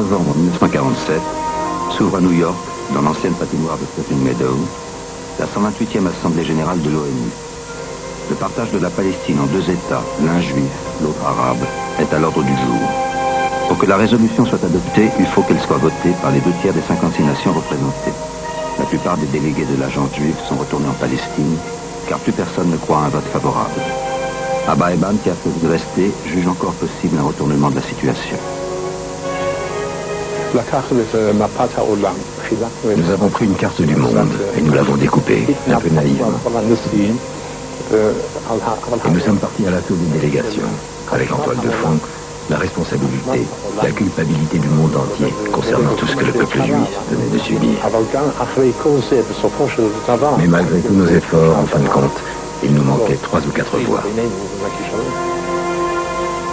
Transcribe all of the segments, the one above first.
novembre 1947, s'ouvre à New York, dans l'ancienne patinoire de Spring Meadow, la 128e Assemblée générale de l'ONU. Le partage de la Palestine en deux États, l'un juif, l'autre arabe, est à l'ordre du jour. Pour que la résolution soit adoptée, il faut qu'elle soit votée par les 2/3 des 56 nations représentées. La plupart des délégués de l'agence juive sont retournés en Palestine, car plus personne ne croit à un vote favorable. Abba Eban, qui a choisi de rester, juge encore possible un retournement de la situation. Nous avons pris une carte du monde et nous l'avons découpée, un peu naïvement. Et nous sommes partis à l'assaut des délégations, avec en toile de fond la responsabilité, la culpabilité du monde entier concernant tout ce que le peuple juif venait de subir. Mais malgré tous nos efforts, en fin de compte, il nous manquait 3 ou 4 voix.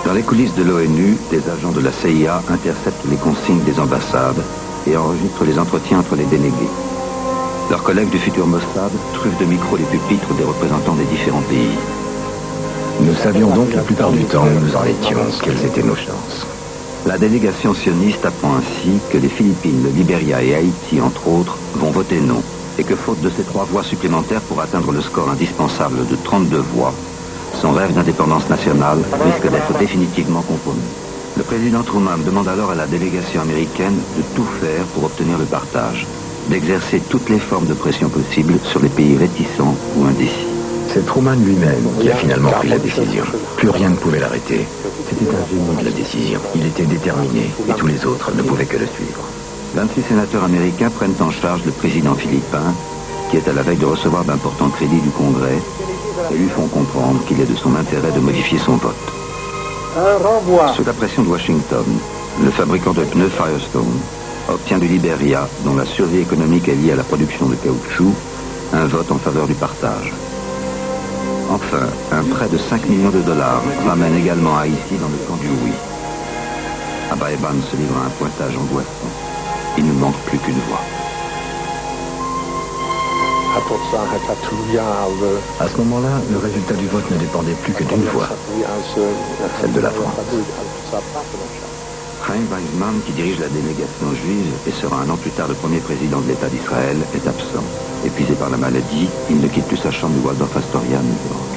Dans les coulisses de l'ONU, des agents de la CIA interceptent les consignes des ambassades et enregistrent les entretiens entre les délégués. Leurs collègues du futur Mossad truffent de micros les pupitres des représentants des différents pays. Nous savions donc la plupart du temps où nous en étions, quelles étaient nos chances. La délégation sioniste apprend ainsi que les Philippines, le Libéria et Haïti, entre autres, vont voter non, et que faute de ces 3 voix supplémentaires pour atteindre le score indispensable de 32 voix, son rêve d'indépendance nationale risque d'être définitivement compromis. Le président Truman demande alors à la délégation américaine de tout faire pour obtenir le partage, d'exercer toutes les formes de pression possibles sur les pays réticents ou indécis. C'est Truman lui-même qui a finalement pris la décision. Plus rien ne pouvait l'arrêter. C'était un génie de la décision. Il était déterminé et tous les autres ne pouvaient que le suivre. 26 sénateurs américains prennent en charge le président philippin, qui est à la veille de recevoir d'importants crédits du Congrès, et lui font comprendre qu'il est de son intérêt de modifier son vote. Sous la pression de Washington, le fabricant de pneus Firestone obtient du Libéria, dont la survie économique est liée à la production de caoutchouc, un vote en faveur du partage. Enfin, un prêt de 5 millions de dollars ramène également Haïti dans le camp du oui. Abba Eban se livre à un pointage angoissant. Il ne manque plus qu'une voix. À ce moment-là, le résultat du vote ne dépendait plus que d'une voix, celle de la France. Chaim Weizmann, qui dirige la délégation juive et sera un an plus tard le premier président de l'État d'Israël, est absent. Épuisé par la maladie, il ne quitte plus sa chambre du Waldorf Astoria à New York.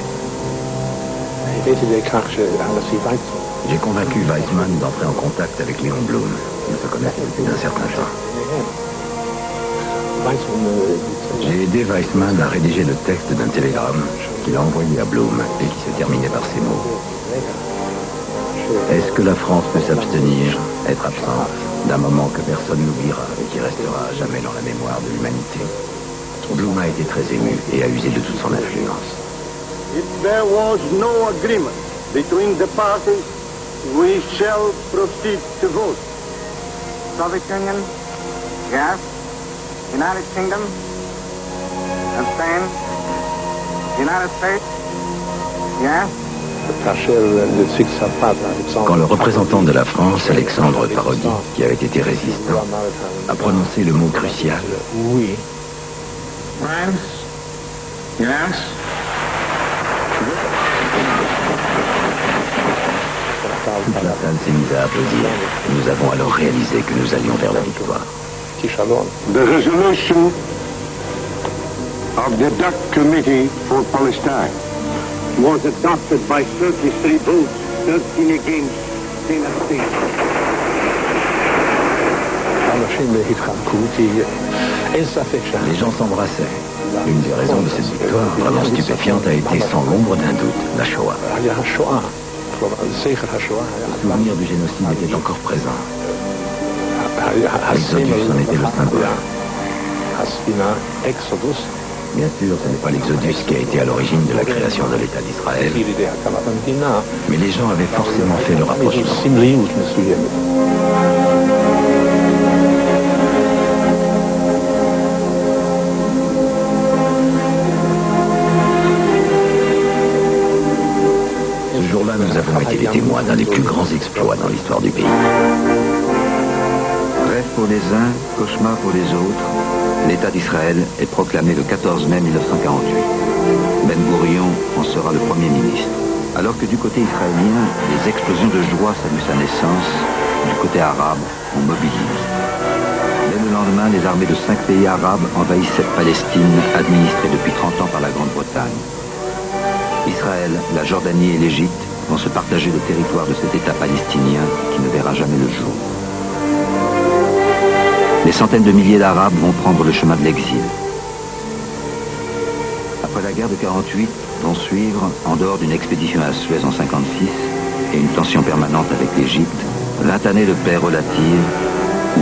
J'ai convaincu Weizmann d'entrer en contact avec Léon Blum. Ils se connaissaient depuis un certain temps. J'ai aidé Weizmann à rédiger le texte d'un télégramme qu'il a envoyé à Blum et qui se terminait par ces mots. Est-ce que la France peut s'abstenir, être absente, d'un moment que personne n'oubliera et qui restera à jamais dans la mémoire de l'humanité? Blum a été très ému et a usé de toute son influence. If there was no agreement between the parties, we shall proceed to vote. Soviet Union, yes. United Kingdom, abstain. United States, yes. Quand le représentant de la France, Alexandre Parodi, qui avait été résistant, a prononcé le mot crucial, oui. France, yes. Toute la salle s'est mise à applaudir. Nous avons alors réalisé que nous allions vers la victoire. The resolution of the DUC Committee for Palestine was adopted by 33 votes, 13 against, 10 abstained. Les gens s'embrassaient. Une des raisons de cette victoire vraiment stupéfiante a été sans l'ombre d'un doute, la Shoah. Le souvenir du génocide était encore présent. L'Exodus en était le symbole. Bien sûr, ce n'est pas l'Exodus qui a été à l'origine de la création de l'État d'Israël, mais les gens avaient forcément fait le rapprochement. Ce jour-là, nous avons été les témoins d'un des plus grands exploits dans l'histoire du pays. Rêve pour les uns, cauchemar pour les autres, l'État d'Israël est proclamé le 14 mai 1948. Ben Gourion en sera le Premier ministre. Alors que du côté israélien, les explosions de joie saluent sa naissance, du côté côté arabe, on mobilise. Dès le lendemain, les armées de 5 pays arabes envahissent cette Palestine administrée depuis 30 ans par la Grande-Bretagne. Israël, la Jordanie et l'Égypte vont se partager le territoire de cet État palestinien qui ne verra jamais le jour. Des centaines de milliers d'Arabes vont prendre le chemin de l'exil. Après la guerre de 48, vont suivre, en dehors d'une expédition à Suez en 56 et une tension permanente avec l'Égypte, 20 années de paix relative où